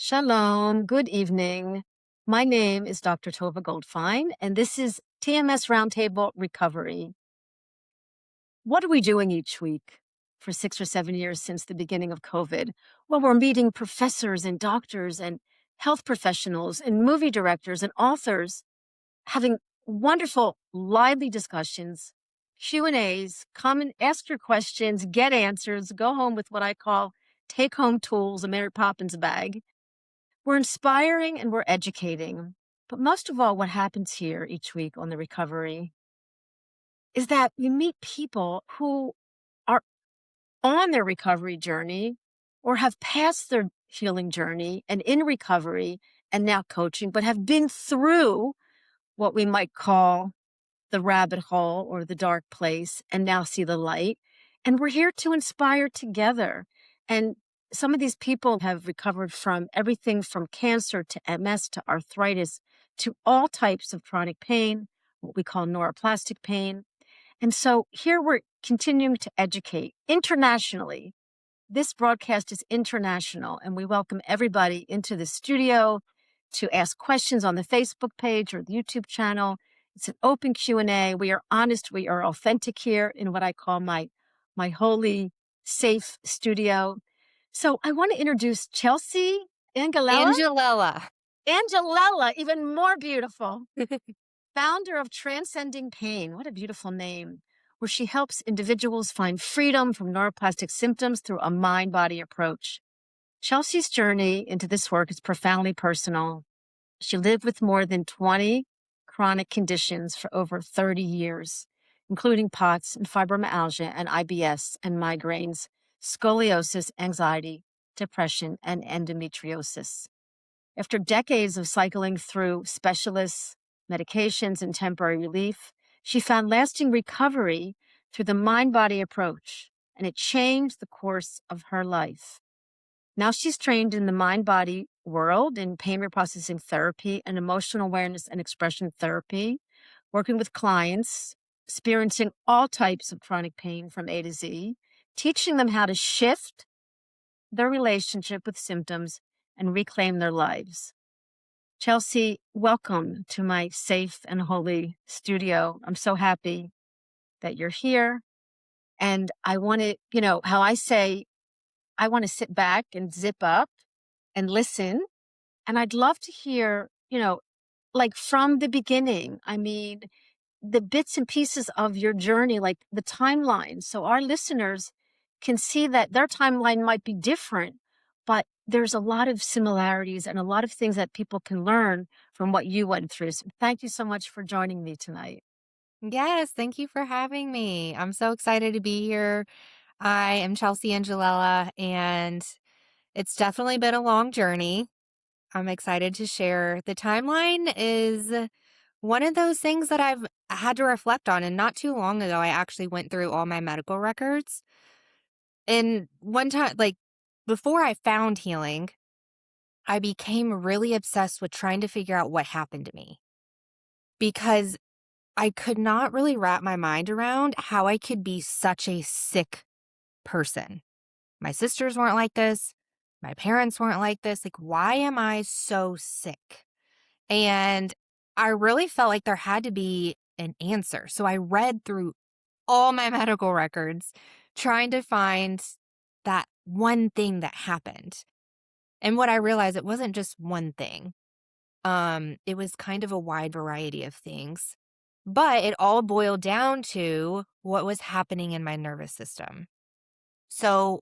Shalom, good evening. My name is Dr. Tova Goldfein, and this is TMS Roundtable Recovery. What are we doing each week for 6 or 7 years since the beginning of COVID? Well, we're meeting professors and doctors and health professionals and movie directors and authors, having wonderful, lively discussions, Q&As, come and ask your questions, get answers, go home with what I call take-home tools, a Mary Poppins bag. We're inspiring and we're educating. But most of all, what happens here each week on the recovery is that you meet people who are on their recovery journey or have passed their healing journey and in recovery and now coaching, but have been through what we might call the rabbit hole or the dark place and now see the light. And we're here to inspire together. And some of these people have recovered from everything from cancer to MS to arthritis to all types of chronic pain, what we call neuroplastic pain. And so here we're continuing to educate internationally. This broadcast is international, and we welcome everybody into the studio to ask questions on the Facebook page or the YouTube channel. It's an open Q&A. We are honest. We are authentic here in what I call my holy, safe studio. So I want to introduce Chelsea Angilella. Angilella. Angelella, even more beautiful. Founder of Transcending Pain. What a beautiful name. Where she helps individuals find freedom from neuroplastic symptoms through a mind-body approach. Chelsea's journey into this work is profoundly personal. She lived with more than 20 chronic conditions for over 30 years, including POTS and fibromyalgia and IBS and migraines, scoliosis, anxiety, depression, and endometriosis. After decades of cycling through specialists, medications, and temporary relief, she found lasting recovery through the mind-body approach, and it changed the course of her life. Now she's trained in the mind-body world in pain reprocessing therapy and emotional awareness and expression therapy, working with clients, experiencing all types of chronic pain from A to Z, teaching them how to shift their relationship with symptoms and reclaim their lives. Chelsea, welcome to my safe and holy studio. I'm so happy that you're here. And I want to, how I say, I want to sit back and zip up and listen. And I'd love to hear, like from the beginning. I mean, the bits and pieces of your journey, like the timeline. So our listeners can see that their timeline might be different, but there's a lot of similarities and a lot of things that people can learn from what you went through. So thank you so much for joining me tonight. Yes, thank you for having me. I'm so excited to be here. I am Chelsea Angelella, and it's definitely been a long journey. I'm excited to share. The timeline is one of those things that I've had to reflect on, and not too long ago, I actually went through all my medical records. And one time, like before I found healing, I became really obsessed with trying to figure out what happened to me because I could not really wrap my mind around how I could be such a sick person. My sisters weren't like this. My parents weren't like this. Like, why am I so sick? And I really felt like there had to be an answer. So I read through all my medical records, trying to find that one thing that happened. And what I realized, it wasn't just one thing. It was kind of a wide variety of things. But it all boiled down to what was happening in my nervous system. So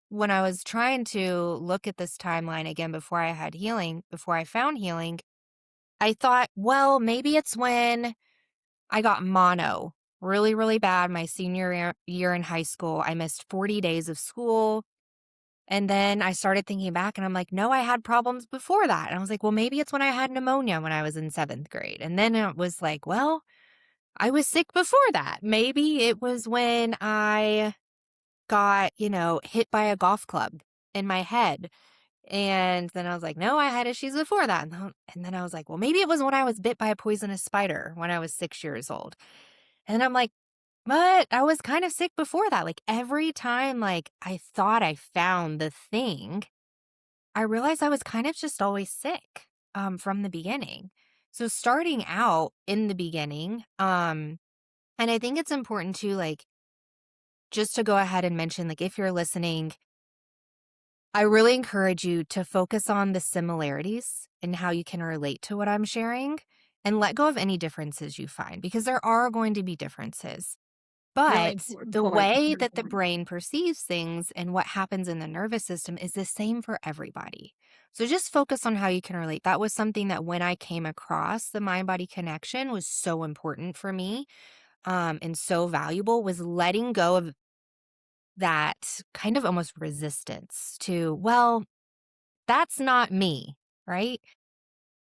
when I was trying to look at this timeline again before I found healing, I thought, well, maybe it's when I got mono really, really bad my senior year in high school. I missed 40 days of school. And then I started thinking back and I'm like, no, I had problems before that. And I was like, well, maybe it's when I had pneumonia when I was in 7th grade. And then it was like, well, I was sick before that. Maybe it was when I got, hit by a golf club in my head. And then I was like, no, I had issues before that. And then I was like, well, maybe it was when I was bit by a poisonous spider when I was 6 years old. And then I'm like, but I was kind of sick before that. Like every time, like I thought I found the thing, I realized I was kind of just always sick from the beginning. So starting out in the beginning, and I think it's important to like just to go ahead and mention, like if you're listening, I really encourage you to focus on the similarities and how you can relate to what I'm sharing and let go of any differences you find because there are going to be differences. Really But important the point. way Very that the important. brain perceives things and what happens in the nervous system is the same for everybody. So just focus on how you can relate. That was something that when I came across the mind body connection was so important for me and so valuable was letting go of that kind of almost resistance to, well, that's not me, right?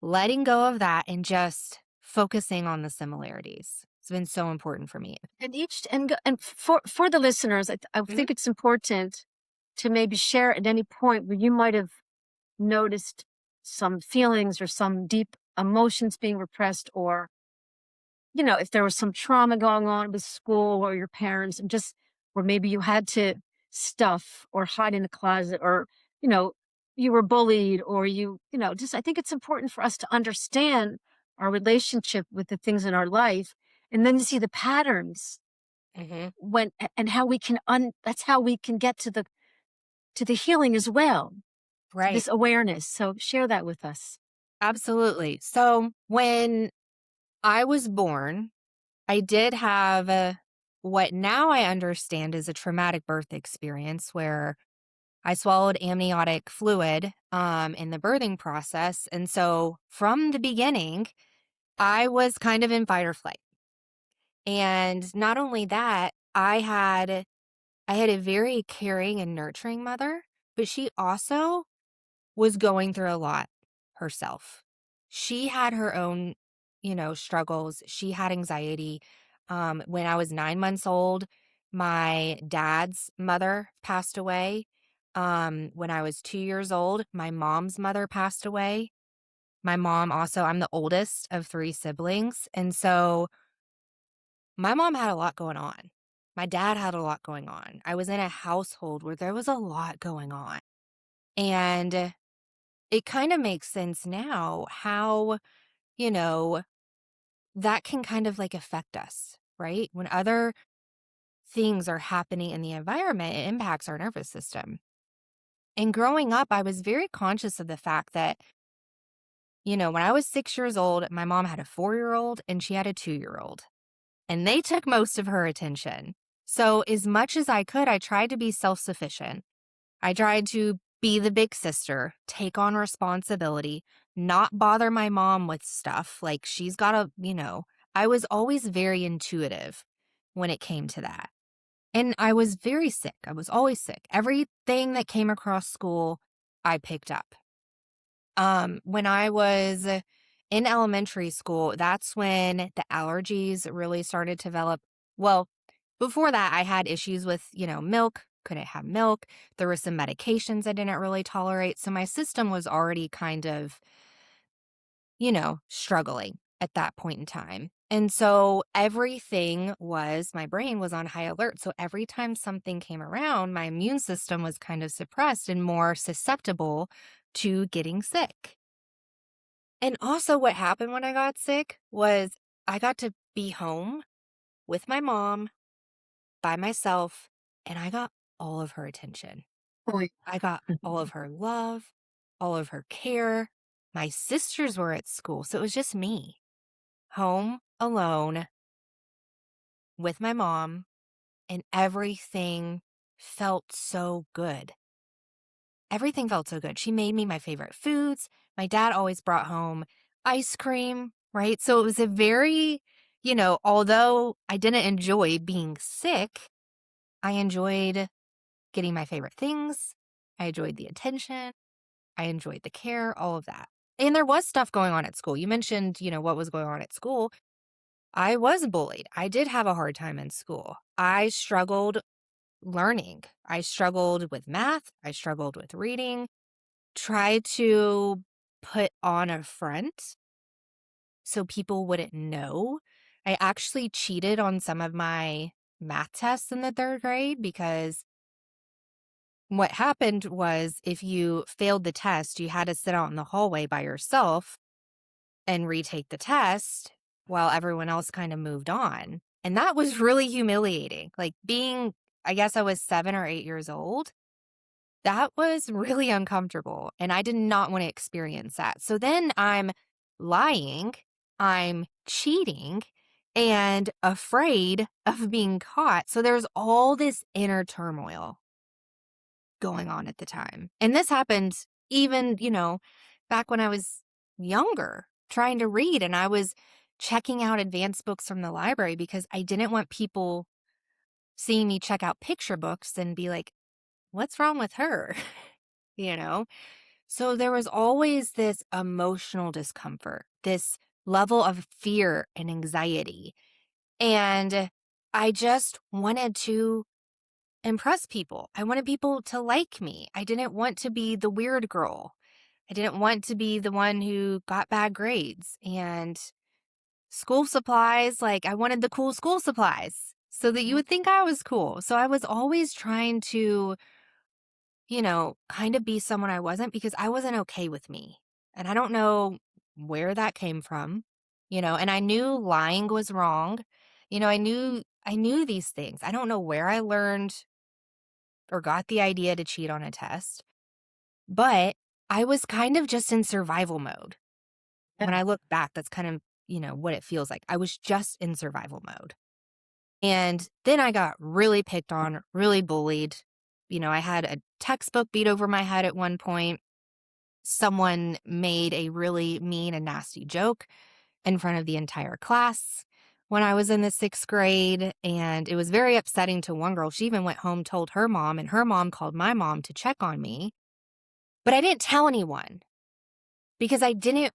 Letting go of that and just focusing on the similarities. It's been so important for me. And for the listeners, I Mhm. think it's important to maybe share at any point where you might have noticed some feelings or some deep emotions being repressed, or if there was some trauma going on with school or your parents, and just where maybe you had to stuff or hide in a closet, or you know you were bullied, or just I think it's important for us to understand our relationship with the things in our life, and then to see the patterns Mhm. and how we can that's how we can get to the healing as well, to Right. this awareness. So share that with us. Absolutely. So when I was born, I did have what now I understand is a traumatic birth experience where I swallowed amniotic fluid in the birthing process. And so from the beginning, I was kind of in fight or flight. And not only that, I had a very caring and nurturing mother, but she also was going through a lot herself. She had her own, struggles. She had anxiety. When I was 9 months old, my dad's mother passed away. When I was 2 years old, my mom's mother passed away. My mom also, I'm the oldest of three siblings. And so my mom had a lot going on. My dad had a lot going on. I was in a household where there was a lot going on. And it kind of makes sense now how, you know, that can kind of like affect us, right? When other things are happening in the environment, it impacts our nervous system. And growing up, I was very conscious of the fact that, when I was 6 years old, my mom had a 4 year old and she had a 2 year old, and they took most of her attention. So, as much as I could, I tried to be self sufficient. I tried to be the big sister, take on responsibility, not bother my mom with stuff. Like she's got I was always very intuitive when it came to that. And I was very sick. I was always sick. Everything that came across school, I picked up. When I was in elementary school, that's when the allergies really started to develop. Well, before that, I had issues with, milk, couldn't have milk. There were some medications I didn't really tolerate. So my system was already kind of, struggling at that point in time. And so my brain was on high alert. So every time something came around, my immune system was kind of suppressed and more susceptible to getting sick. And also, what happened when I got sick was I got to be home with my mom by myself, and I got all of her attention. Boy. I got all of her love, all of her care. My sisters were at school, so it was just me, home alone with my mom, and everything felt so good. Everything felt so good. She made me my favorite foods. My dad always brought home ice cream, right? So it was a very, although I didn't enjoy being sick, I enjoyed getting my favorite things. I enjoyed the attention. I enjoyed the care, all of that. And there was stuff going on at school. You mentioned, what was going on at school. I was bullied. I did have a hard time in school. I struggled learning. I struggled with math. I struggled with reading. Tried to put on a front so people wouldn't know. I actually cheated on some of my math tests in the third grade because what happened was if you failed the test, you had to sit out in the hallway by yourself and retake the test while everyone else kind of moved on. And that was really humiliating. Like I guess I was 7 or 8 years old. That was really uncomfortable. And I did not want to experience that. So then I'm lying, I'm cheating, and afraid of being caught. So there's all this inner turmoil going on at the time. And this happened even, back when I was younger, trying to read, and I was checking out advanced books from the library because I didn't want people seeing me check out picture books and be like, what's wrong with her? you know? So there was always this emotional discomfort, this level of fear and anxiety. And I just wanted to impress people. I wanted people to like me. I didn't want to be the weird girl. I didn't want to be the one who got bad grades and school supplies. Like, I wanted the cool school supplies so that you Mhm. would think I was cool. So I was always trying to, kind of be someone I wasn't because I wasn't okay with me. And I don't know where that came from, and I knew lying was wrong. I knew these things. I don't know where I learned or got the idea to cheat on a test, but I was kind of just in survival mode. When Yeah. I look back, that's kind of, what it feels like. I was just in survival mode. And then I got really picked on, really bullied. I had a textbook beat over my head at one point. Someone made a really mean and nasty joke in front of the entire class when I was in the 6th grade. And it was very upsetting to one girl. She even went home, told her mom, and her mom called my mom to check on me. But I didn't tell anyone because I didn't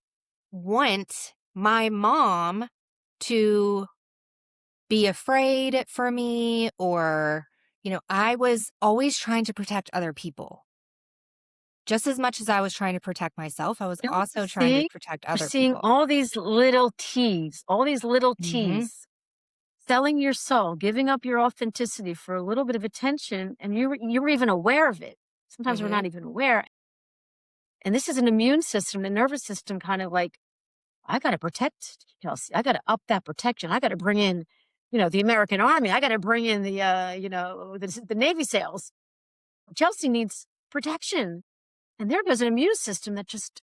want my mom to be afraid for me or, I was always trying to protect other people. Just as much as I was trying to protect myself, I was Don't you also trying to see? protect You're other seeing people. all these little Mhm. T's, selling your soul, giving up your authenticity for a little bit of attention, and you were even aware of it. Sometimes we're not Mhm. even aware. And this is an immune system, the nervous system kind of like, I got to protect Chelsea. I got to up that protection. I got to bring in, the American Army. I got to bring in the Navy SEALs. Chelsea needs protection. And there goes an immune system that just,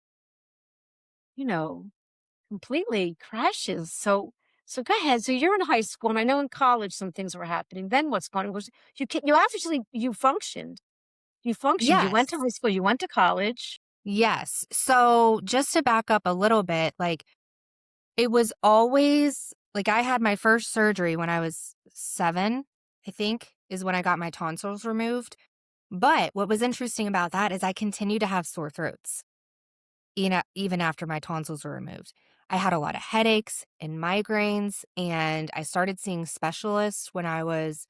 you know, completely crashes. So go ahead. So you're in high school, and I know in college some things were happening. Then what's going on? Was you obviously you functioned. You functioned. You went to Yes. high school. You went to college. Yes. So just to back up a little bit, like it was always like I had my first surgery when I was 7, I think, is when I got my tonsils removed. But what was interesting about that is I continued to have sore throats, even after my tonsils were removed. I had a lot of headaches and migraines, and I started seeing specialists when I was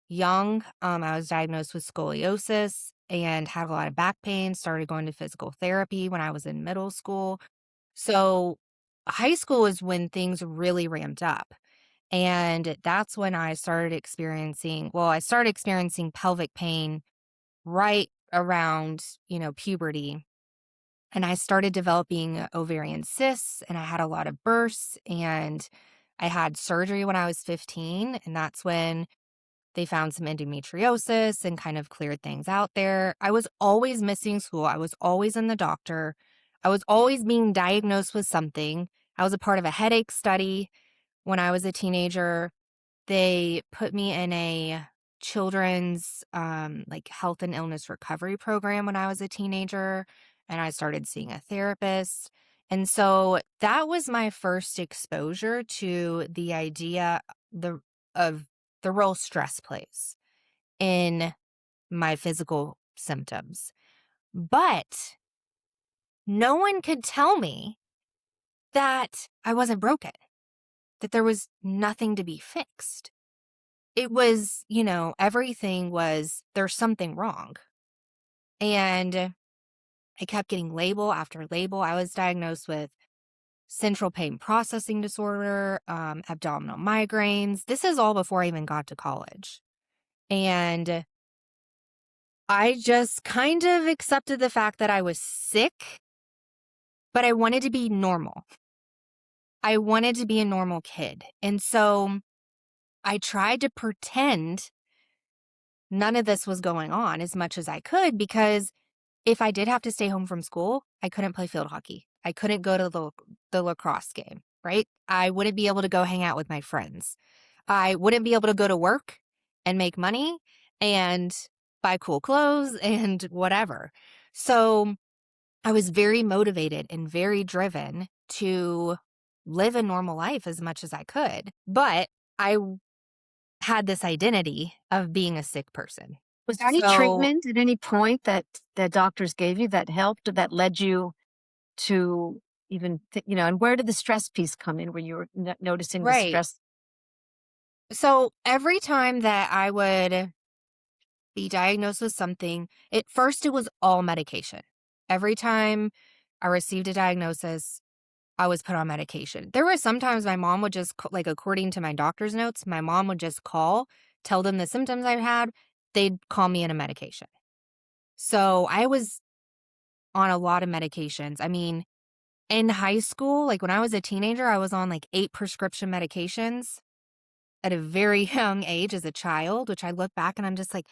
young. I was diagnosed with scoliosis and had a lot of back pain, started going to physical therapy when I was in middle school. So, high school is when things really ramped up. And that's when I started experiencing pelvic pain right around, puberty. And I started developing ovarian cysts and I had a lot of bursts and I had surgery when I was 15. And that's when they found some endometriosis and kind of cleared things out there. I was always missing school. I was always in the doctor. I was always being diagnosed with something. I was a part of a headache study when I was a teenager. They put me in a children's like health and illness recovery program when I was a teenager, and I started seeing a therapist. And so that was my first exposure to the idea the of the role stress plays in my physical symptoms. But no one could tell me that I wasn't broken, that there was nothing to be fixed. It was, everything was, there's something wrong. And I kept getting label after label. I was diagnosed with central pain processing disorder, abdominal migraines. This is all before I even got to college. And I just kind of accepted the fact that I was sick, but I wanted to be normal. I wanted to be a normal kid. And so I tried to pretend none of this was going on as much as I could, because if I did have to stay home from school, I couldn't play field hockey. I couldn't go to the lacrosse game, right? I wouldn't be able to go hang out with my friends. I wouldn't be able to go to work and make money and buy cool clothes and whatever. So I was very motivated and very driven to live a normal life as much as I could. But I had this identity of being a sick person. Was there any So, treatment at any point that doctors gave you that helped or that led you to even, and where did the stress piece come in when you were noticing the right. stress? So every time that I would be diagnosed with something, at first it was all medication. Every time I received a diagnosis, I was put on medication. There were sometimes my mom would just, like, according to my doctor's notes, my mom would just call, tell them the symptoms I had. They'd call me in a medication. So I was on a lot of medications. I mean, in high school, like when I was a teenager, I was on like 8 prescription medications at a very young age as a child, which I look back and I'm just like,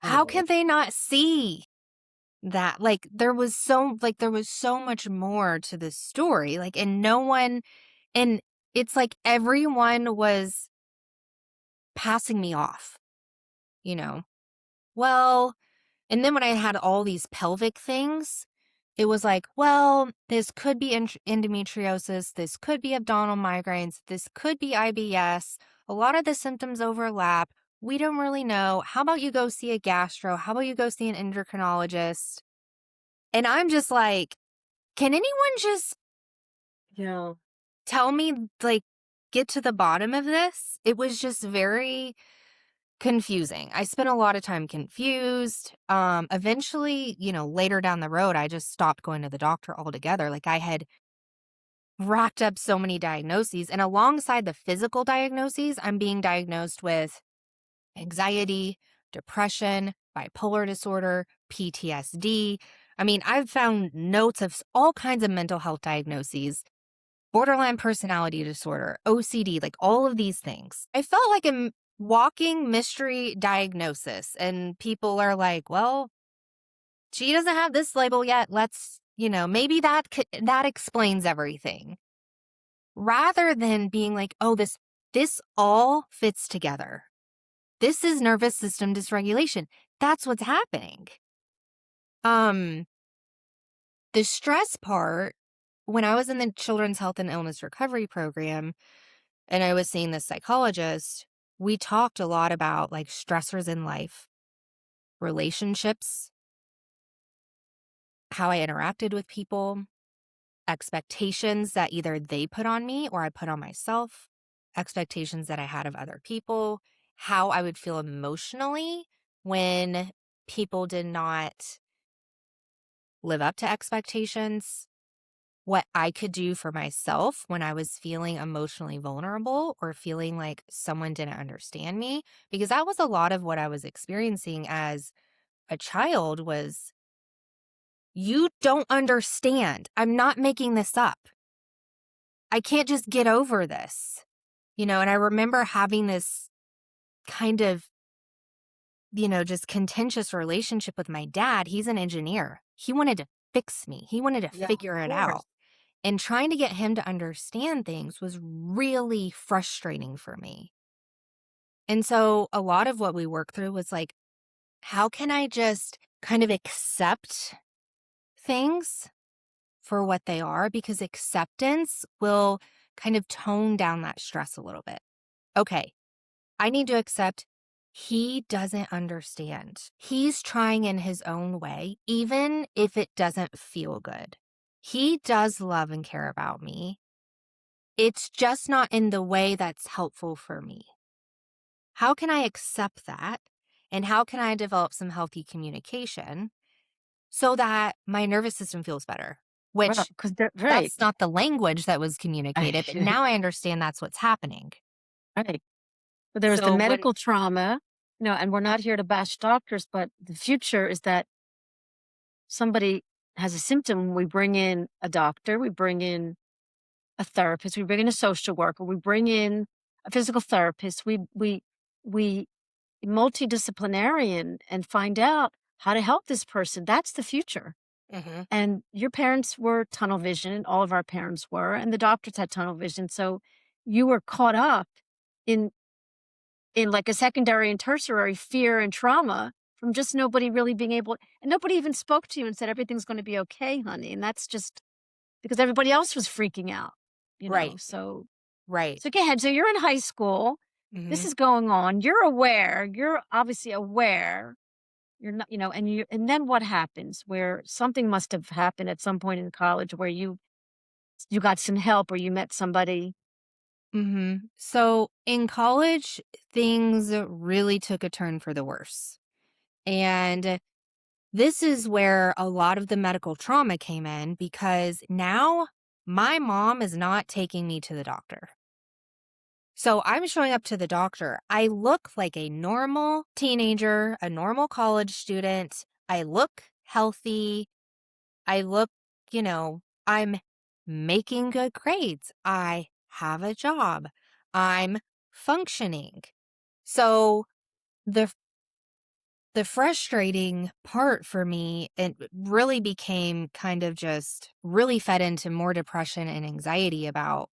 how Oh, can they not see that? Like there was so much more to this story. Like, and no one, and it's like everyone was passing me off, you know? Well, and then when I had all these pelvic things, it was like, well, this could be endometriosis. This could be abdominal migraines. This could be IBS. A lot of the symptoms overlap. We don't really know. How about you go see a gastro? How about you go see an endocrinologist? And I'm just like, can anyone just yeah. tell me, like, get to the bottom of this? It was just very confusing. I spent a lot of time confused. Eventually, later down the road, I just stopped going to the doctor altogether. Like, I had racked up so many diagnoses, and alongside the physical diagnoses, I'm being diagnosed with anxiety, depression, bipolar disorder, PTSD. I mean, I've found notes of all kinds of mental health diagnoses, borderline personality disorder, OCD, like all of these things. I felt like a walking mystery diagnosis, and people are like, well, she doesn't have this label yet. Let's, maybe that explains everything. Rather than being like, oh, this all fits together. This is nervous system dysregulation. That's what's happening. Um, the stress part, when I was in the Children's Health and Illness Recovery Program and I was seeing this psychologist, we talked a lot about like stressors in life, relationships, how I interacted with people, expectations that either they put on me or I put on myself, expectations that I had of other people, how I would feel emotionally when people did not live up to expectations, what I could do for myself when I was feeling emotionally vulnerable or feeling like someone didn't understand me, because that was a lot of what I was experiencing as a child was, you don't understand. I'm not making this up. I can't just get over this. And I remember having this kind of, just contentious relationship with my dad. He's an engineer. He wanted to fix me. He wanted to Yeah, of figure it course. out. And trying to get him to understand things was really frustrating for me. And so a lot of what we worked through was like, how can I just kind of accept things for what they are? Because acceptance will kind of tone down that stress a little bit. Okay, I need to accept he doesn't understand. He's trying in his own way, even if it doesn't feel good. He does love and care about me. It's just not in the way that's helpful for me. How can I accept that? And how can I develop some healthy communication so that my nervous system feels better? Well, Which because they're right. that's not the language that was communicated, but now I understand that's what's happening. Right. But there was the So when medical trauma. No, and we're not here to bash doctors, but the future is that somebody has a symptom, we bring in a doctor, we bring in a therapist, we bring in a social worker, we bring in a physical therapist, we multidisciplinarian and find out how to help this person. That's the future. Mhm. And your parents were tunnel vision, all of our parents were, and the doctors had tunnel vision. So you were caught up in like a secondary and tertiary fear and trauma from just nobody really being able, and nobody even spoke to you and said everything's going to be okay, honey. And that's just because everybody else was freaking out, you know. Right. So Right. so go ahead. So you're in high school. This Mhm. is going on. You're aware. You're obviously aware. You're not, you know, and then what happens where something must have happened at some point in college where you got some help or you met somebody. Mhm. So in college, things really took a turn for the worse. And this is where a lot of the medical trauma came in because now my mom is not taking me to the doctor. So I'm showing up to the doctor. I look like a normal teenager, a normal college student. I look healthy. I look, I'm making good grades. I have a job. I'm functioning. So the the frustrating part for me, it really became kind of just really fed into more depression and anxiety about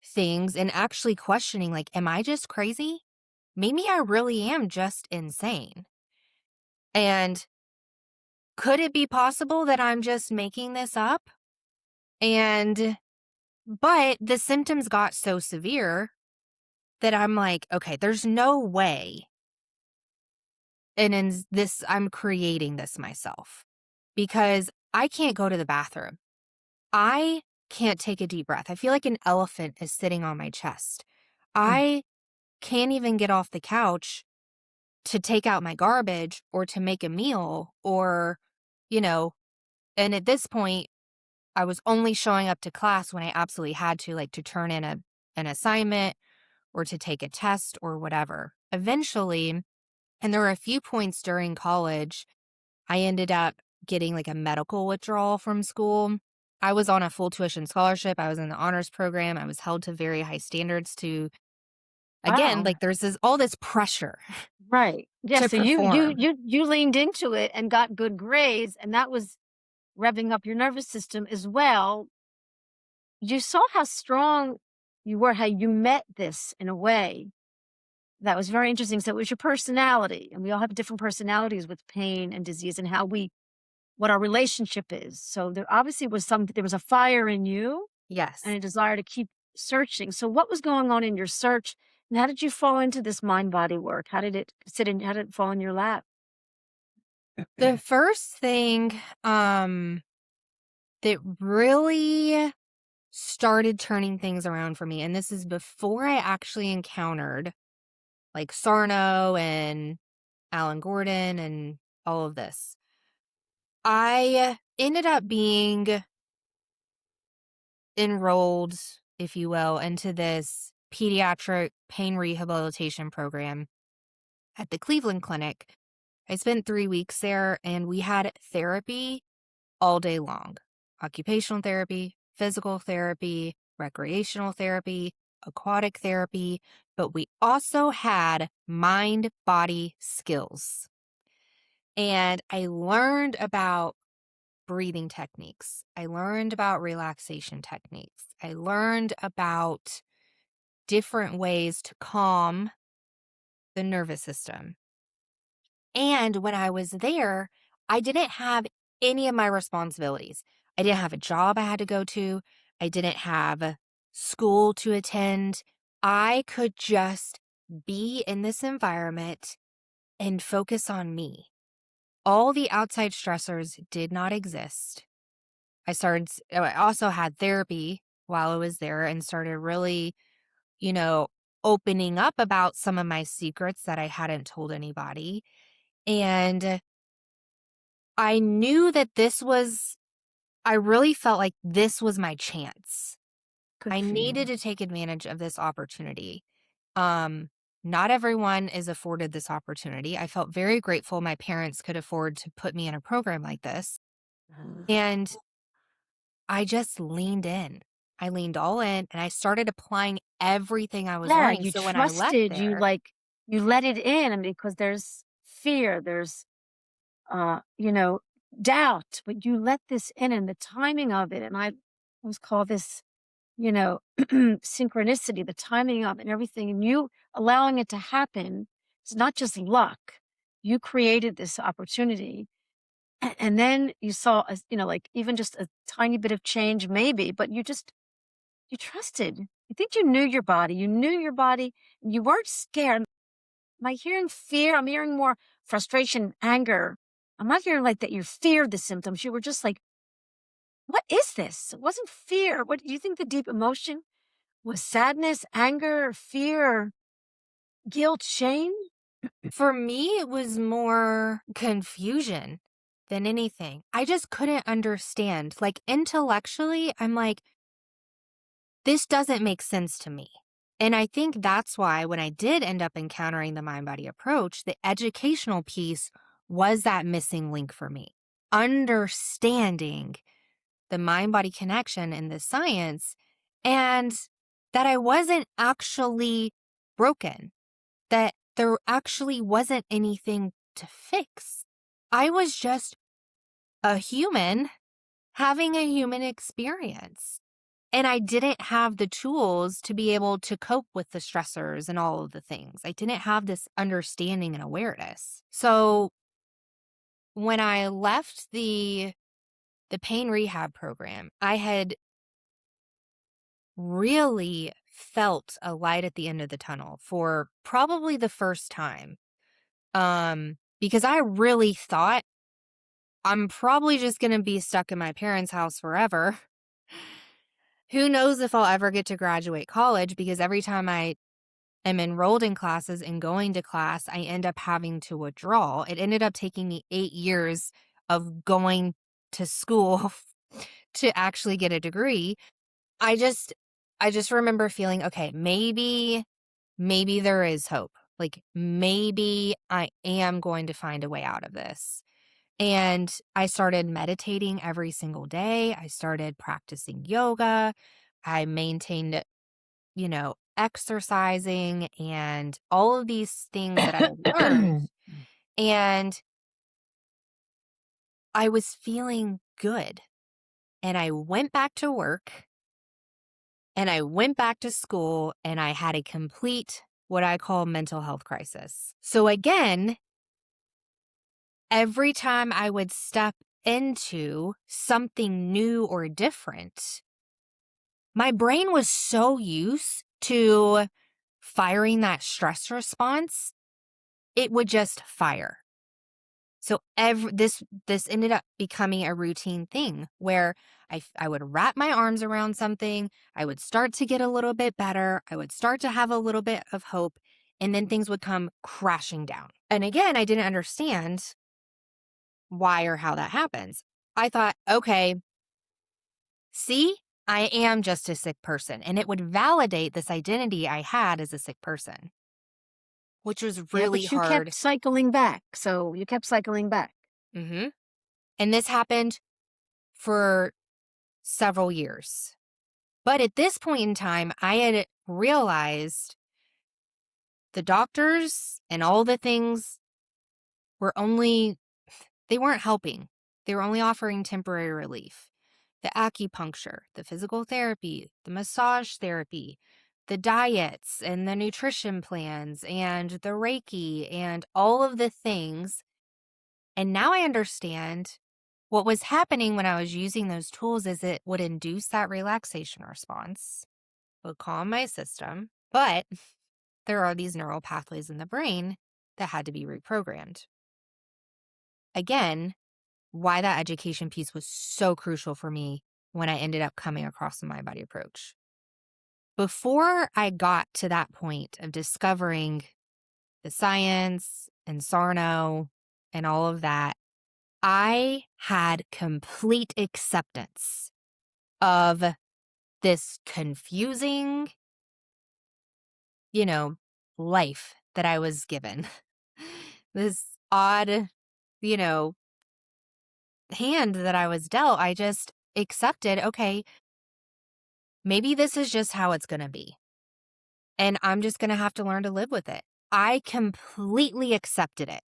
things and actually questioning, like, am I just crazy? Maybe I really am just insane. And could it be possible that I'm just making this up? And but the symptoms got so severe that I'm like, okay, there's no way. And in this, I'm creating this myself because I can't go to the bathroom. I can't take a deep breath. I feel like an elephant is sitting on my chest. Mm. I can't even get off the couch to take out my garbage or to make a meal or, you know, and at this point, I was only showing up to class when I absolutely had to, like to turn in an assignment or to take a test or whatever. Eventually, and there were a few points during college, I ended up getting like a medical withdrawal from school. I was on a full tuition scholarship. I was in the honors program. I was held to very high standards to, again, Wow. like there's all this pressure Right. Yeah, to so you perform. you you leaned into it and got good grades, and that was revving up your nervous system as well. You saw how strong you were, how you met this in a way that was very interesting. So it was your personality, and we all have different personalities with pain and disease and how we what our relationship is. So there obviously was there was a fire in you and Yes. a desire to keep searching. So what was going on in your search, and how did you fall into this mind body work? How did it fall in your lap? The first thing that really started turning things around for me, and this is before I actually encountered like Sarno and Alan Gordon and all of this. I ended up being enrolled, if you will, into this pediatric pain rehabilitation program at the Cleveland Clinic. I spent 3 weeks there and we had therapy all day long: occupational therapy, physical therapy, recreational therapy, aquatic therapy, but we also had mind body skills. And I learned about breathing techniques. I learned about relaxation techniques. I learned about different ways to calm the nervous system. And when I was there, I didn't have any of my responsibilities. I didn't have a job I had to go to. I didn't have school to attend. I could just be in this environment and focus on me. All the outside stressors did not exist. I also had therapy while I was there and started really, you know, opening up about some of my secrets that I hadn't told anybody. And I knew that I really felt like this was my chance. Good I for needed you. to take advantage of this opportunity. Not everyone is afforded this opportunity. I felt very grateful my parents could afford to put me in a program like this. And I just leaned in. I leaned all in and I started applying everything I was Yeah, learning. you So when I left trusted, there, you let it in, and because there's fear, there's, you know, doubt, but you let this in and the timing of it, and I always call this, you know, synchronicity, the timing of it and everything, and you allowing it to happen. It's not just luck. You created this opportunity, and then you saw, like even just a tiny bit of change, maybe, but you trusted. I think you knew your body. You knew your body. You weren't scared. Am I hearing fear? I'm hearing more frustration, anger. I'm not hearing like that you feared the symptoms. You were just like, what is this? It wasn't fear. What do you think the deep emotion was? Sadness, anger, fear, guilt, shame? for me, it was more confusion than anything. I just couldn't understand. Like intellectually, I'm like, this doesn't make sense to me. And I think that's why when I did end up encountering the mind body approach, the educational piece was that missing link for me. Understanding the mind body connection and the science, and that I wasn't actually broken, that there actually wasn't anything to fix. I was just a human having a human experience. And I didn't have the tools to be able to cope with the stressors and all of the things. I didn't have this understanding and awareness. So when I left the pain rehab program, I had really felt a light at the end of the tunnel for probably the first time. Because I really thought I'm probably just going to be stuck in my parents' house forever. Who knows if I'll ever get to graduate college, because every time I am enrolled in classes and going to class, I end up having to withdraw. It ended up taking me 8 years of going to school to actually get a degree. I just I just remember feeling, okay, maybe there is hope. Like maybe I am going to find a way out of this. And I started meditating every single day. I started practicing yoga. I maintained, exercising and all of these things that I had learned. And I was feeling good. And I went back to work and I went back to school and I had a complete, what I call, mental health crisis. So again, every time I would step into something new or different, my brain was so used to firing that stress response, it would just fire. So this ended up becoming a routine thing where I would wrap my arms around something, I would start to get a little bit better, I would start to have a little bit of hope, and then things would come crashing down. And again, I didn't understand why or how that happens. I thought, okay, see, I am just a sick person. And it would validate this identity I had as a sick person, which was Yeah, really but you kept hard. cycling back. So you kept cycling back. hmm And this happened for several years. But at this point in time, I had realized the doctors and all the things were only, they weren't helping. They were only offering temporary relief. The acupuncture, the physical therapy, the massage therapy, the diets and the nutrition plans and the Reiki and all of the things. And now I understand what was happening when I was using those tools is it would induce that relaxation response, would calm my system, but there are these neural pathways in the brain that had to be reprogrammed. Again, why that education piece was so crucial for me when I ended up coming across the mind body approach. Before I got to that point of discovering the science and Sarno and all of that, I had complete acceptance of this confusing, you know, life that I was given. This odd, you know, hand that I was dealt. I just accepted, okay, maybe this is just how it's going to be. And I'm just going to have to learn to live with it. I completely accepted it.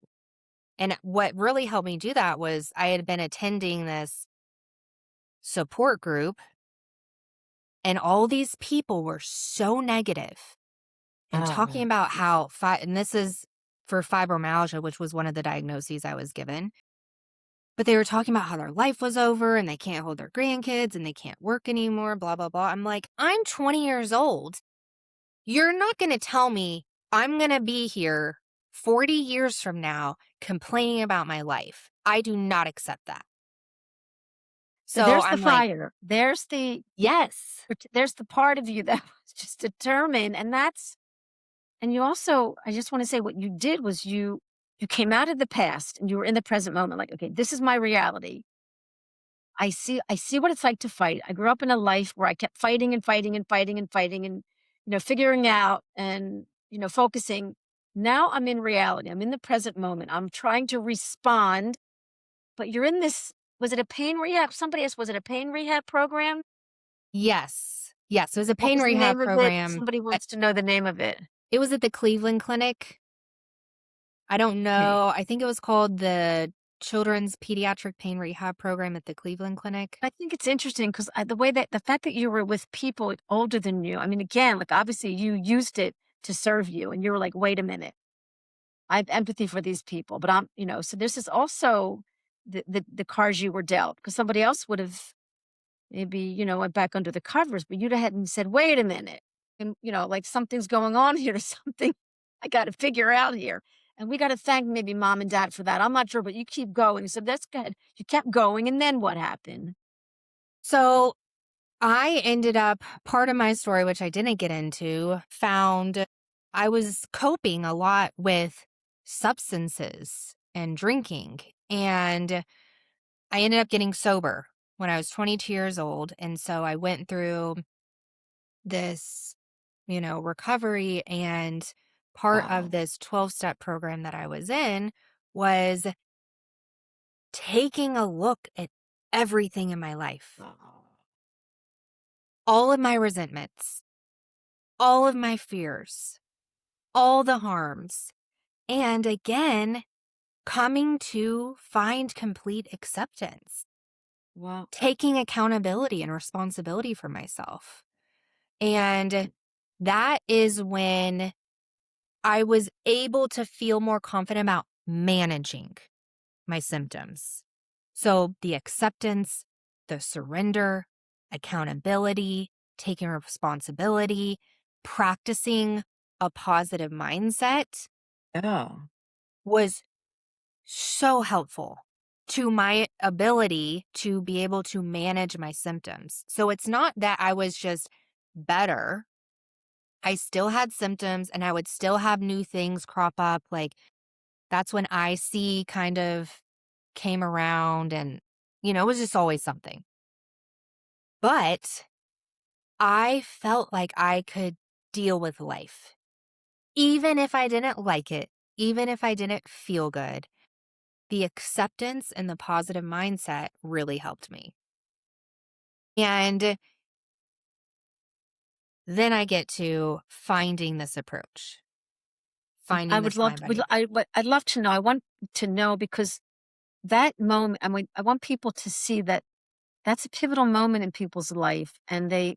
And what really helped me do that was I had been attending this support group, and all these people were so negative and talking Oh, about how, and this is for fibromyalgia, which was one of the diagnoses I was given. But they were talking about how their life was over and they can't hold their grandkids and they can't work anymore, blah, blah, blah. I'm like, I'm 20 years old. You're not going to tell me I'm going to be here 40 years from now complaining about my life. I do not accept that. so So there's the I'm like, fire. There's yes, there's the part of you that was just determined, and you also, I just want to say what you did was you came out of the past and you were in the present moment, like, okay, this is my reality. I see what it's like to fight. I grew up in a life where I kept fighting and fighting and fighting and fighting and, figuring out and, focusing. Now I'm in reality. I'm in the present moment. I'm trying to respond, but you're in this, was it a pain rehab? Somebody asked, was it a pain rehab program? yes, yes. It was a What pain was the rehab name of it? program. Somebody wants to know the name of it. It was at the Cleveland Clinic. I don't Okay. know. I think it was called the Children's Pediatric Pain Rehab Program at the Cleveland Clinic. I think it's interesting because the fact that you were with people older than you, I mean, again, like obviously you used it to serve you and you were like, wait a minute, I have empathy for these people, but so this is also the cards you were dealt because somebody else would have maybe, went back under the covers, but you'd have hadn't said, wait a minute. And, like something's going on here, something I got to figure out here. And we got to thank maybe mom and dad for that. I'm not sure, but you keep going. So that's good. You kept going. And then what happened? So I ended up, part of my story, which I didn't get into, found I was coping a lot with substances and drinking. And I ended up getting sober when I was 22 years old. And so I went through this, recovery. And part of Wow. this 12-step program that I was in was taking a look at everything in my life, Wow. all of my resentments, all of my fears, all the harms, and again, coming to find complete acceptance, Wow. taking accountability and responsibility for myself. And that is when I was able to feel more confident about managing my symptoms. So the acceptance, the surrender, accountability, taking responsibility, practicing a positive mindset Yeah. was so helpful to my ability to be able to manage my symptoms. So it's not that I was just better. I still had symptoms and I would still have new things crop up. Like that's when IC kind of came around and, it was just always something. But I felt like I could deal with life, even if I didn't like it, even if I didn't feel good. The acceptance and the positive mindset really helped me. And then I get to finding this approach, I finding would this love mind would body. I'd love to know. I want to know because that moment, I want people to see that that's a pivotal moment in people's life, and they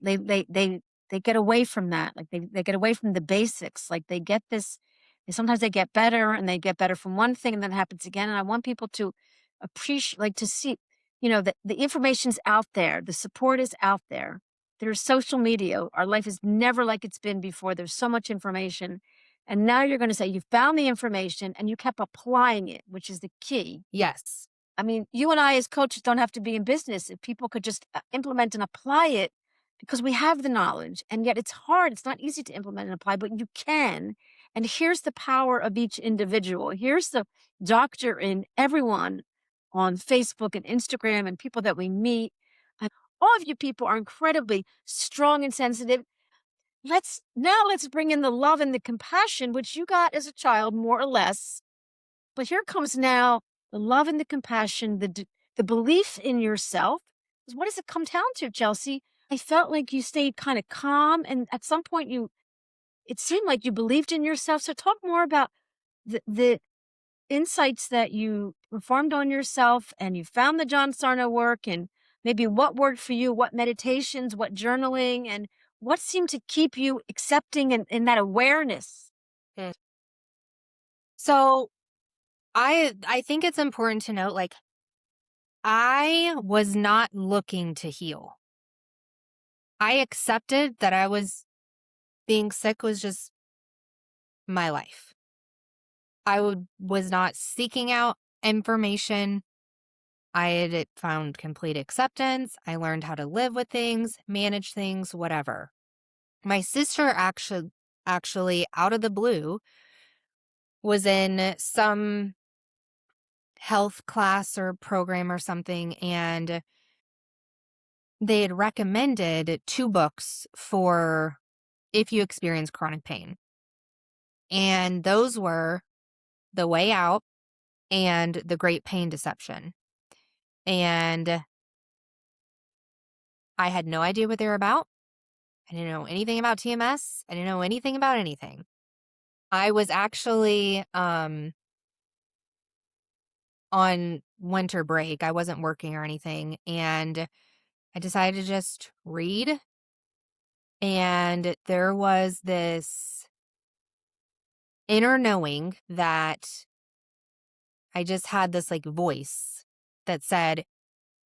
get away from that, like, they get away from the basics, like, they get this sometimes they get better, and they get better from one thing, and then it happens again, and I want people to appreciate like, to see, that the information's out there, the support is out there. There's social media, our life is never like it's been before, there's so much information, and now you're gonna say you found the information, and you kept applying it, which is the key. Yes. I mean, you and I as coaches don't have to be in business. If people could just implement and apply it because we have the knowledge. And yet it's hard. It's not easy to implement and apply, but you can. And here's the power of each individual. Here's the doctor in everyone on Facebook and Instagram and people that we meet. And all of you people are incredibly strong and sensitive. let's bring in the love and the compassion, which you got as a child, more or less. But here comes now the love and the compassion, the belief in yourself. 'Cause what does it come down to, Chelsea? I felt like you stayed kind of calm, and at some point, it seemed like you believed in yourself. So talk more about the insights that you performed on yourself, and you found the John Sarno work, and maybe what worked for you, what meditations, what journaling, and what seemed to keep you accepting and in that awareness. Mm. So I think it's important to note, like, I was not looking to heal. I accepted that I was being sick was just my life. Was not seeking out information. I had found complete acceptance. I learned how to live with things, manage things, whatever. My sister actually out of the blue was in some health class or program or something, and they had recommended 2 books for if you experience chronic pain. And those were The Way Out and The Great Pain Deception. And I had no idea what they were about. I didn't know anything about TMS. I didn't know anything about anything. I was actually on winter break. I wasn't working or anything. And I decided to just read. And there was this inner knowing that I just had this like voice that said,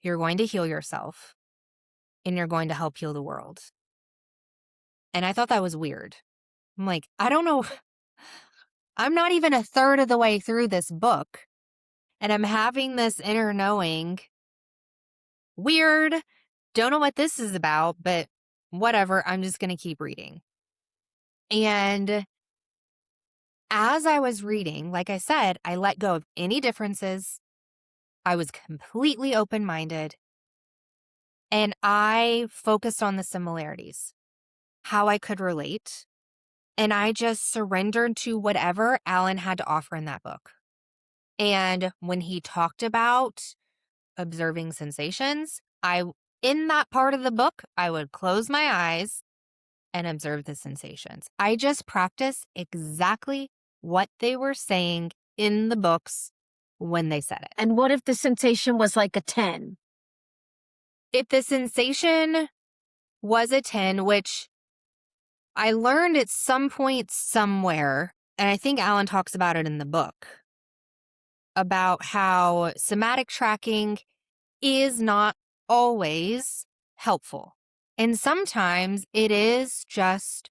you're going to heal yourself and you're going to help heal the world. And I thought that was weird. I'm like, I don't know. I'm not even a third of the way through this book. And I'm having this inner knowing. Weird. Don't know what this is about, but whatever. I'm just going to keep reading. And as I was reading, like I said, I let go of any differences. I was completely open-minded. And I focused on the similarities, how I could relate. And I just surrendered to whatever Alan had to offer in that book. And when he talked about observing sensations, in that part of the book, I would close my eyes and observe the sensations. I just practiced exactly what they were saying in the books when they said it. And what if the sensation was like a 10? If the sensation was a 10, which I learned at some point somewhere, and I think Alan talks about it in the book, about how somatic tracking is not always helpful. And sometimes it is just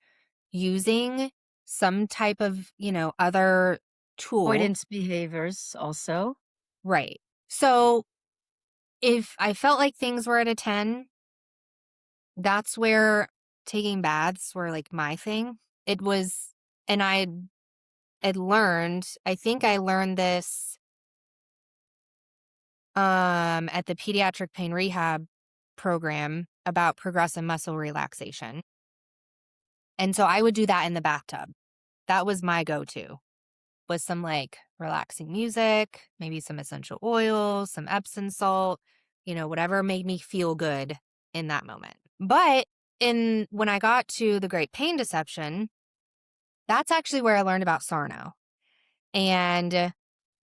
using some type of, other tool. Avoidance behaviors also. Right. So if I felt like things were at a 10, that's where taking baths were like my thing. It was, and I had learned, I think I learned this at the Pediatric Pain Rehab program about progressive muscle relaxation. And so I would do that in the bathtub. That was my go-to, with some like relaxing music, maybe some essential oils, some Epsom salt, whatever made me feel good in that moment. But when I got to the Great Pain Deception, that's actually where I learned about Sarno. And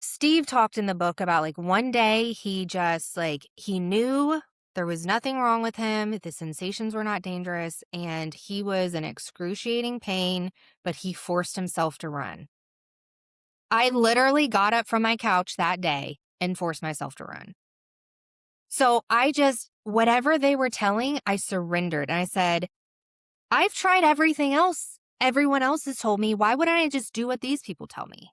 Steve talked in the book about like one day he just he knew there was nothing wrong with him. The sensations were not dangerous and he was in excruciating pain, but he forced himself to run. I literally got up from my couch that day and forced myself to run. So whatever they were telling, I surrendered. And I said, I've tried everything else everyone else has told me. Why wouldn't I just do what these people tell me?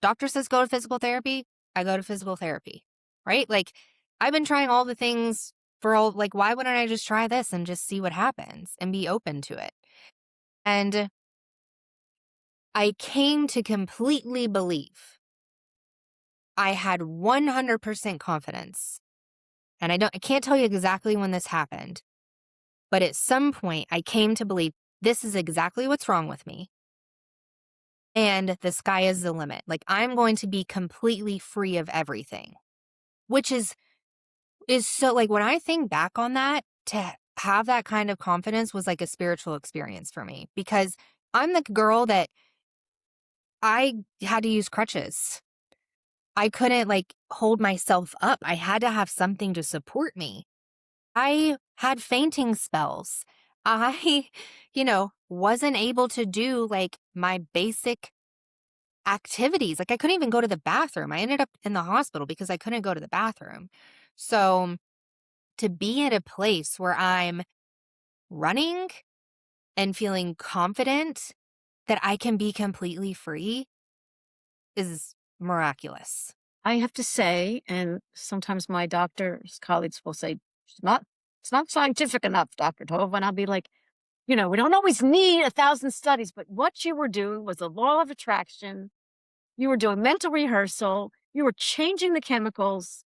Doctor says go to physical therapy. I go to physical therapy, right? Like I've been trying all the things why wouldn't I just try this and just see what happens and be open to it? And I came to completely believe. I had 100% confidence. And I can't tell you exactly when this happened, but at some point I came to believe this is exactly what's wrong with me. And the sky is the limit. Like, I'm going to be completely free of everything, which is so, like, when I think back on that, to have that kind of confidence was like a spiritual experience for me, because I'm the girl that I had to use crutches. I couldn't, like, hold myself up. I had to have something to support me. I had fainting spells. I, wasn't able to do, like, my basic activities. Like, I couldn't even go to the bathroom. I ended up in the hospital because I couldn't go to the bathroom. So, to be at a place where I'm running and feeling confident that I can be completely free is miraculous. I have to say, and sometimes my doctor's colleagues will say, it's not scientific enough, Dr. Tove. And I'll be like, we don't always need 1,000 studies, but what you were doing was the law of attraction. You were doing mental rehearsal. You were changing the chemicals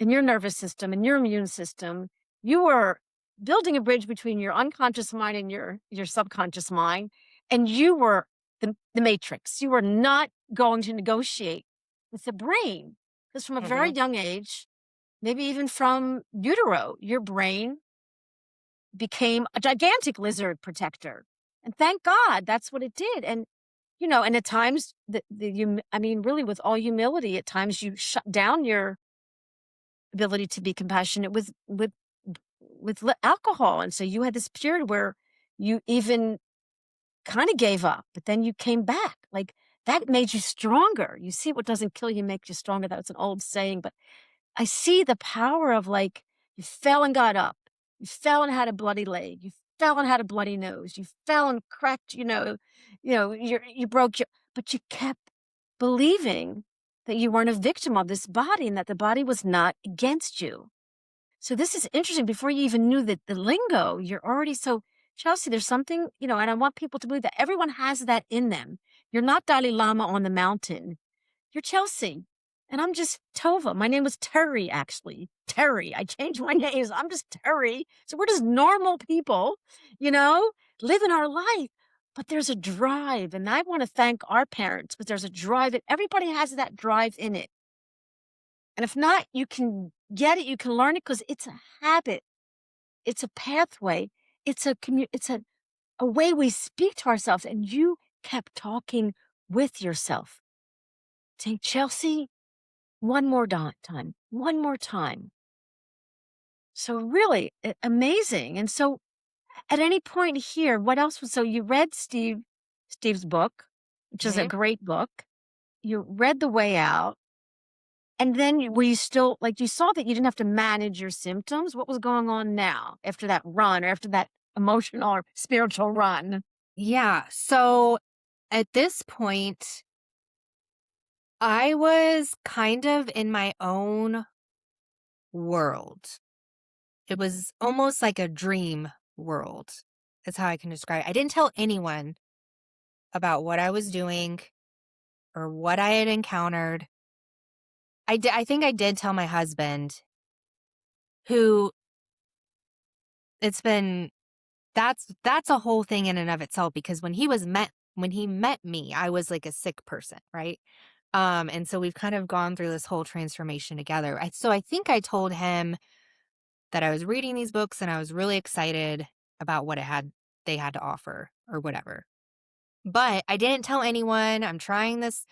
in your nervous system and your immune system. You were building a bridge between your unconscious mind and your subconscious mind. And you were the matrix. You were not going to negotiate with the brain. Because from a very Mhm. young age, maybe even from utero, your brain became a gigantic lizard protector. And thank God that's what it did. And at times, really, with all humility, at times you shut down your ability to be compassionate with alcohol. And so you had this period where you even kind of gave up, but then you came back. Like that made you stronger. You see, what doesn't kill you makes you stronger. That's an old saying, but I see the power of like you fell and got up. You fell and had a bloody leg. You fell and had a bloody nose. You fell and cracked, you broke your, but you kept believing that you weren't a victim of this body and that the body was not against you. So this is interesting. Before you even knew that the lingo, you're already so Chelsea, there's something, and I want people to believe that everyone has that in them. You're not Dalai Lama on the mountain. You're Chelsea. And I'm just Tova. My name was Terry, actually. Terry. I changed my names. I'm just Terry. So we're just normal people, you know, living our life. But there's a drive. And I want to thank our parents because there's a drive. And everybody has that drive in it. And if not, you can get it, you can learn it because it's a habit. It's a pathway. It's a way we speak to ourselves. And you kept talking with yourself. Saying, Chelsea, one more time, one more time. So really amazing. And so at any point here, what else was, so you read Steve's book, which is a Mhm. great book. You read The Way Out. And then were you still like, you saw that you didn't have to manage your symptoms? What was going on now after that run or after that emotional or spiritual run? Yeah. So at this point, I was kind of in my own world. It was almost like a dream world. That's how I can describe it. I didn't tell anyone about what I was doing or what I had encountered. I think I did tell my husband, who it's been that's a whole thing in and of itself, because when he met me, I was like a sick person, right? And so we've kind of gone through this whole transformation together. So I think I told him that I was reading these books and I was really excited about what they had to offer or whatever. But I didn't tell anyone I'm trying this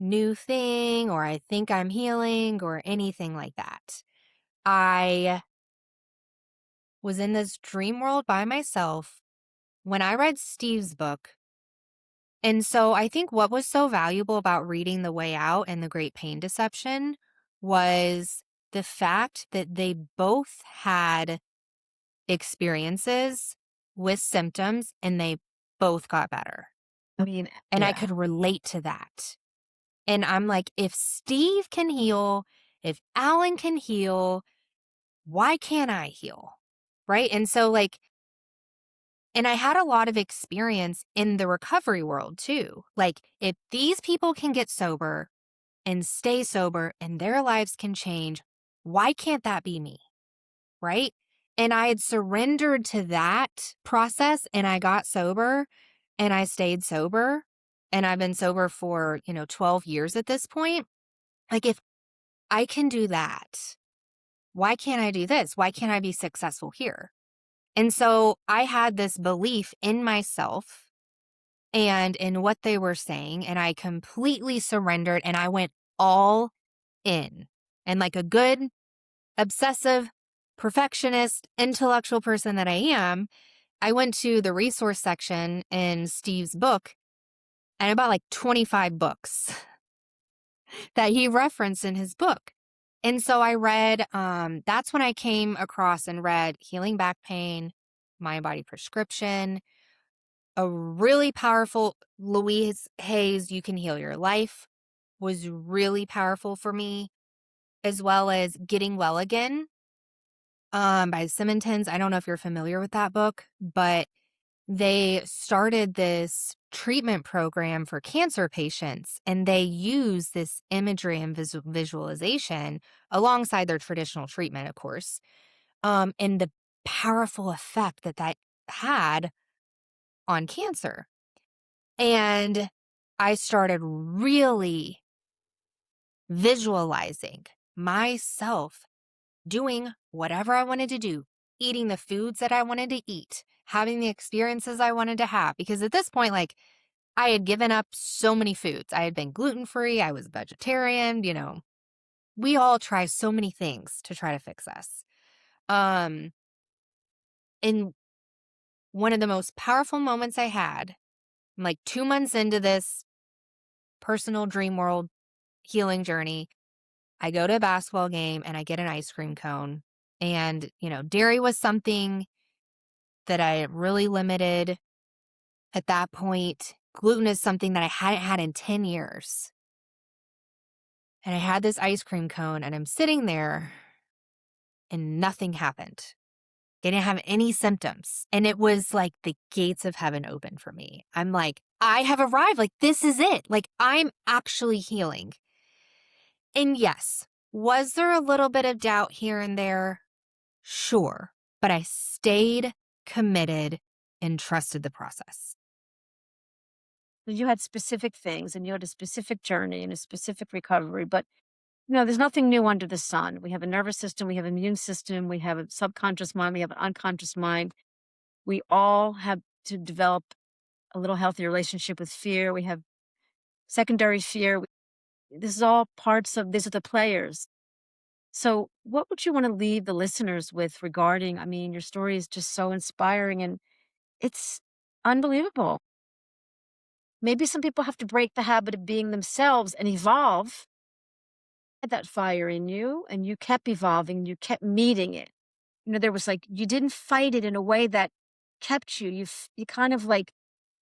new thing, or I think I'm healing, or anything like that. I was in this dream world by myself when I read Steve's book. And so I think what was so valuable about reading The Way Out and The Great Pain Deception was the fact that they both had experiences with symptoms and they both got better. I mean, And I yeah. could relate to that. And I'm like, if Steve can heal, if Alan can heal, why can't I heal? Right. And so, like, and I had a lot of experience in the recovery world too. Like, if these people can get sober and stay sober and their lives can change, why can't that be me? Right. And I had surrendered to that process and I got sober and I stayed sober. And I've been sober for, 12 years at this point. Like, if I can do that, why can't I do this? Why can't I be successful here? And so I had this belief in myself and in what they were saying, and I completely surrendered and I went all in. And like a good, obsessive, perfectionist, intellectual person that I am, I went to the resource section in Steve's book and I bought like 25 books that he referenced in his book. And so I read, that's when I came across and read Healing Back Pain, Mind Body Prescription, a really powerful Louise Hay's You Can Heal Your Life was really powerful for me, as well as Getting Well Again by Simmons. I don't know if you're familiar with that book, but they started this treatment program for cancer patients, and they use this imagery and visualization alongside their traditional treatment, of course, and the powerful effect that that had on cancer. And I started really visualizing myself doing whatever I wanted to do, eating the foods that I wanted to eat, having the experiences I wanted to have. Because at this point, like, I had given up so many foods. I had been gluten-free. I was vegetarian. We all try so many things to try to fix us. And one of the most powerful moments I had, I'm like 2 months into this personal dream world healing journey, I go to a basketball game and I get an ice cream cone. And, dairy was something that I really limited at that point. Gluten is something that I hadn't had in 10 years. And I had this ice cream cone and I'm sitting there and nothing happened. I didn't have any symptoms. And it was like the gates of heaven open for me. I'm like, I have arrived. Like, this is it. Like, I'm actually healing. And yes, was there a little bit of doubt here and there? Sure. But I stayed committed and trusted the process. You had specific things and you had a specific journey and a specific recovery, but there's nothing new under the sun. We have a nervous system, we have an immune system, we have a subconscious mind, we have an unconscious mind. We all have to develop a little healthier relationship with fear. We have secondary fear. This is all parts of, these are the players. So what would you want to leave the listeners with regarding, your story is just so inspiring and it's unbelievable. Maybe some people have to break the habit of being themselves and evolve. Had that fire in you and you kept evolving, you kept meeting it. There was like, you didn't fight it in a way that kept you. You kind of like,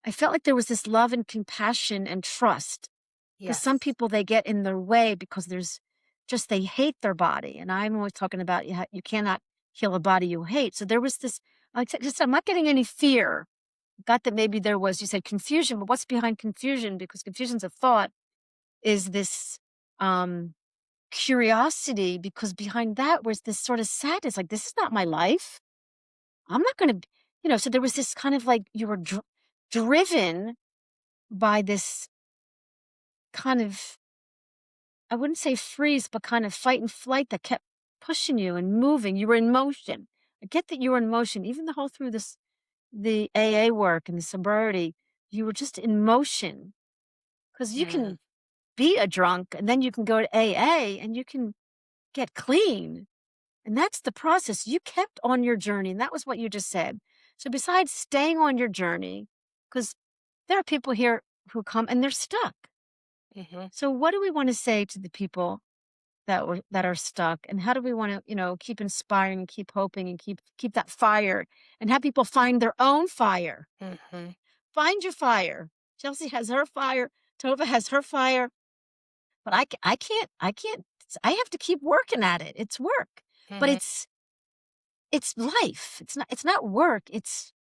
I felt like there was this love and compassion and trust. Because some Yes. people, they get in their way because there's just, they hate their body. And I'm always talking about you cannot heal a body you hate. So there was this, I'm not getting any fear. Got that maybe there was, you said confusion, but what's behind confusion? Because confusion's a thought, is this curiosity, because behind that was this sort of sadness, like, this is not my life. I'm not going to, so there was this kind of like you were driven by this kind of, I wouldn't say freeze, but kind of fight and flight that kept pushing you and moving. You were in motion. I get that you were in motion, even the whole through the AA work and the sobriety, you were just in motion because you Yeah. can be a drunk and then you can go to AA and you can get clean. And that's the process. You kept on your journey. And that was what you just said. So besides staying on your journey, because there are people here who come and they're stuck. Mhm. So what do we want to say to the people that are stuck? And how do we want to, keep inspiring and keep hoping and keep that fire and have people find their own fire? Mhm. Find your fire. Chelsea has her fire. Tova has her fire. But I can't, I have to keep working at it. It's work, but Mhm. it's life. It's not work. It's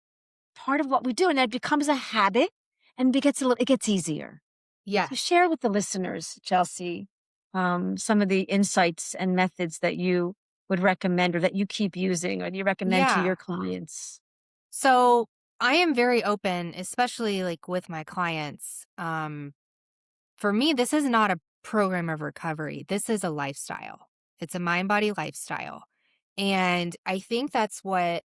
part of what we do. And it becomes a habit and it gets easier. So Yes. share with the listeners, Chelsea, some of the insights and methods that you would recommend or that you keep using or you recommend to Yeah. your clients? So I am very open, especially like with my clients. For me, this is not a program of recovery. This is a lifestyle. It's a mind body lifestyle. And I think that's what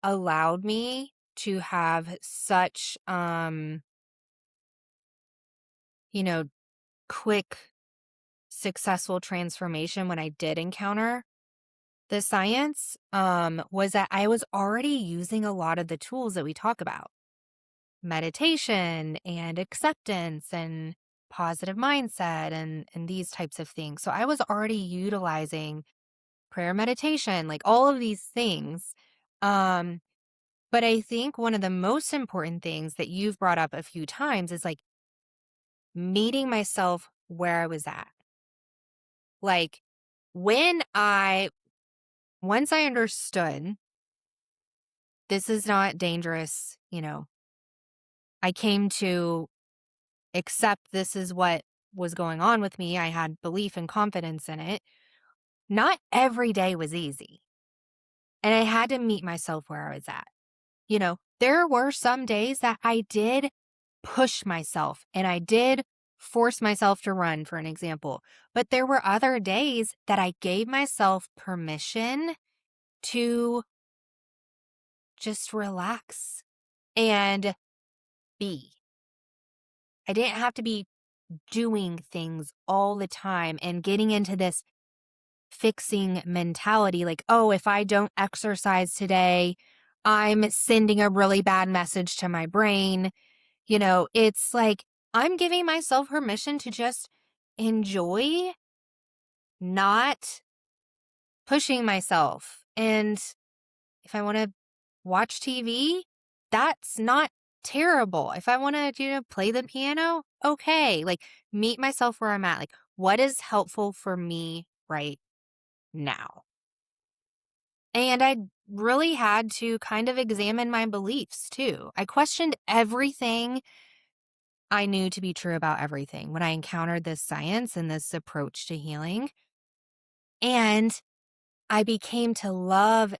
allowed me to have such, you know, quick, successful transformation when I did encounter the science, was that I was already using a lot of the tools that we talk about. Meditation and acceptance and positive mindset and these types of things. So I was already utilizing prayer meditation, like all of these things. Um, but I think one of the most important things that you've brought up a few times is like meeting myself where I was at. Like when I, once I understood this is not dangerous, I came to accept this is what was going on with me. I had belief and confidence in it. Not every day was easy. And I had to meet myself where I was at. There were some days that I did push myself and I did force myself to run, for an example. But there were other days that I gave myself permission to just relax and be. I didn't have to be doing things all the time and getting into this fixing mentality like, oh, if I don't exercise today, I'm sending a really bad message to my brain. It's like I'm giving myself permission to just enjoy not pushing myself. And if I want to watch TV, that's not terrible. If I want to, play the piano, okay. Like meet myself where I'm at. Like what is helpful for me right now? And I really had to kind of examine my beliefs too. I questioned everything I knew to be true about everything when I encountered this science and this approach to healing. And I came to love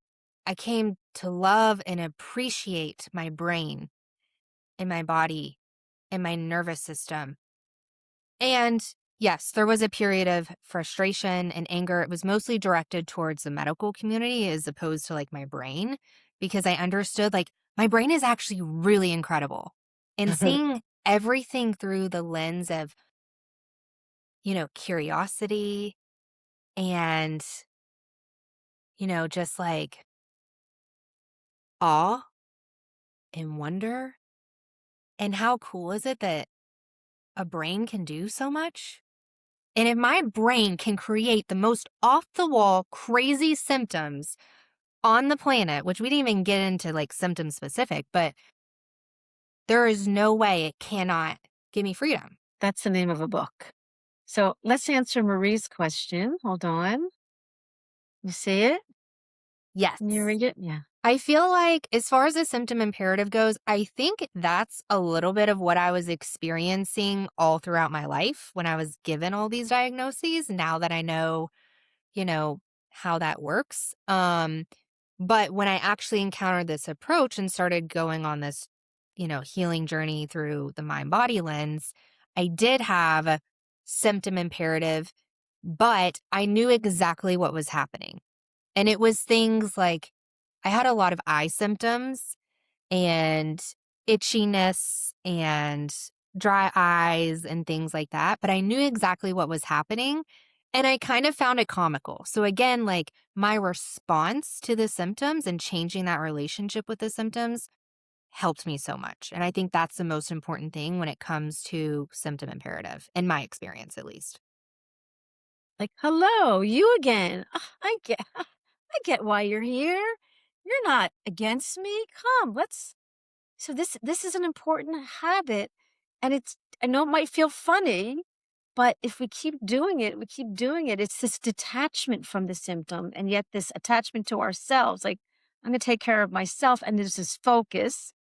and appreciate my brain and my body and my nervous system. And yes, there was a period of frustration and anger. It was mostly directed towards the medical community as opposed to like my brain, because I understood like my brain is actually really incredible. And seeing everything through the lens of, curiosity and, just like awe and wonder. And how cool is it that a brain can do so much? And if my brain can create the most off the wall, crazy symptoms on the planet, which we didn't even get into like symptom specific, but there is no way it cannot give me freedom. That's the name of a book. So let's answer Marie's question. Hold on. You see it? Yes. Can you read it? Yeah. I feel like as far as the symptom imperative goes, I think that's a little bit of what I was experiencing all throughout my life when I was given all these diagnoses. Now that I know, how that works. But when I actually encountered this approach and started going on this, healing journey through the mind body lens, I did have a symptom imperative, but I knew exactly what was happening. And it was things like I had a lot of eye symptoms and itchiness and dry eyes and things like that. But I knew exactly what was happening. And I kind of found it comical. So again, like my response to the symptoms and changing that relationship with the symptoms helped me so much. And I think that's the most important thing when it comes to symptom imperative, in my experience at least. Like, hello, you again. I get why you're here. You're not against me. Come, let's. So this is an important habit, and I know it might feel funny, but if we keep doing it, we keep doing it. It's this detachment from the symptom, and yet this attachment to ourselves. Like, I'm going to take care of myself, and there's this focus,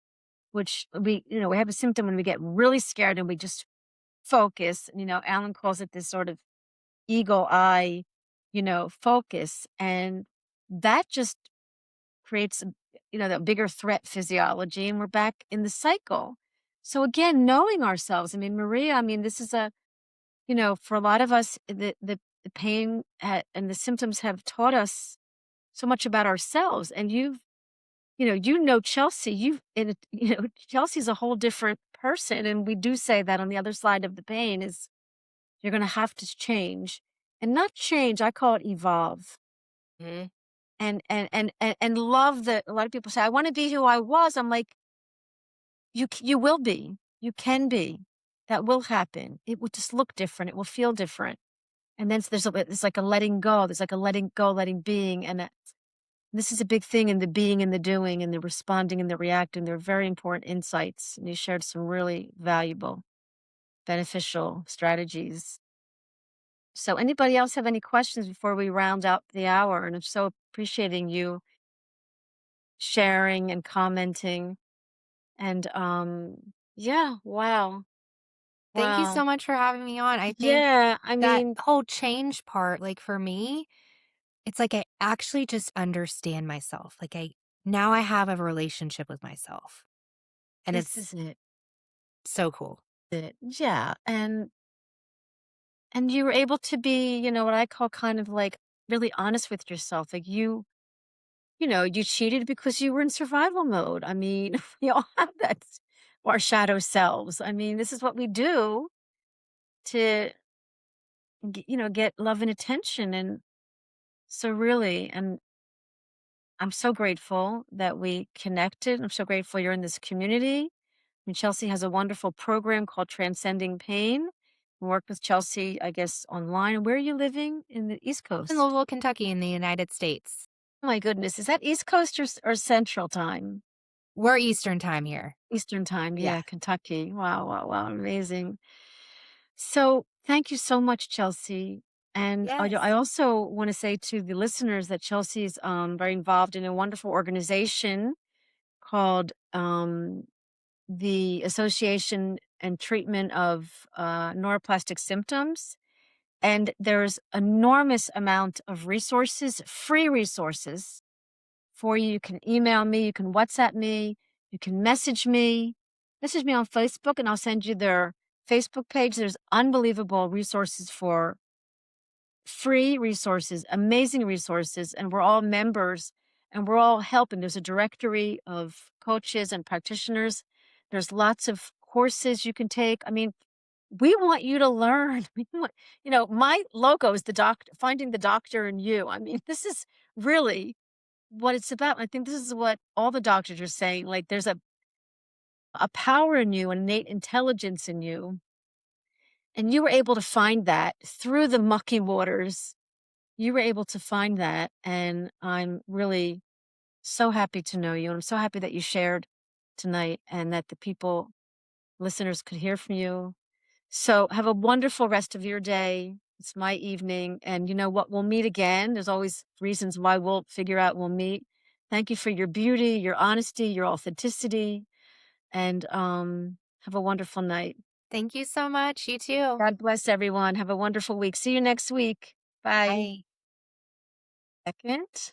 which we have a symptom when we get really scared and we just focus. Alan calls it this sort of eagle eye, focus. And that just creates, that bigger threat physiology, and we're back in the cycle. So again, knowing ourselves. I mean, Maria, I mean, this is for a lot of us, the pain and the symptoms have taught us so much about ourselves. And Chelsea, Chelsea's a whole different person. And we do say that on the other side of the pain is you're going to have to change, and not change. I call it evolve. Mhm. And love that a lot of people say, I want to be who I was. I'm like, you will be, you can be, that will happen. It will just look different. It will feel different. And then there's like a letting go. There's like a letting go, letting being. And this is a big thing in the being and the doing and the responding and the reacting. They're very important insights. And you shared some really valuable, beneficial strategies. So anybody else have any questions before we round out the hour? And I'm so appreciating you sharing and commenting. And yeah, wow. Thank you Wow. so much for having me on. I think Yeah, I that mean, whole change part, like for me, it's like I actually just understand myself. Like now I have a relationship with myself, and this it's is it. so cool. Yeah, and you were able to be, what I call kind of like really honest with yourself. Like you cheated because you were in survival mode. I mean, we all have that, our shadow selves. I mean, this is what we do to get love and attention. And so really, and I'm so grateful that we connected. I'm so grateful you're in this community. And Chelsea has a wonderful program called Transcending Pain. I work with Chelsea, I guess, online. Where are you living? In the East In Coast? Louisville, Kentucky, in the United States. Oh my goodness. Is that East Coast or Central Time? We're Eastern time here. Eastern Time. Yeah. Yeah, Kentucky. Wow, wow, wow. Amazing. So thank you so much, Chelsea. And I Yes. also want to say to the listeners that Chelsea's very involved in a wonderful organization called the Association and Treatment of Neuroplastic Symptoms. And there's enormous amount of resources, free resources for you. You can email me, you can WhatsApp me, you can message me on Facebook, and I'll send you their Facebook page. There's unbelievable resources, for free resources, amazing resources, and we're all members and we're all helping. There's a directory of coaches and practitioners. There's lots of courses you can take. I mean, we want you to learn. My logo is the doctor, finding the doctor in you. I mean, this is really what it's about. I think this is what all the doctors are saying. Like there's a power in you, an innate intelligence in you. And you were able to find that through the mucky waters. You were able to find that. And I'm really so happy to know you. And I'm so happy that you shared tonight and that the listeners could hear from you. So have a wonderful rest of your day. It's my evening. And you know what? We'll meet again. There's always reasons why we'll figure out we'll meet. Thank you for your beauty, your honesty, your authenticity. And have a wonderful night. Thank you so much. You too. God bless everyone. Have a wonderful week. See you next week. Bye. Bye. Second.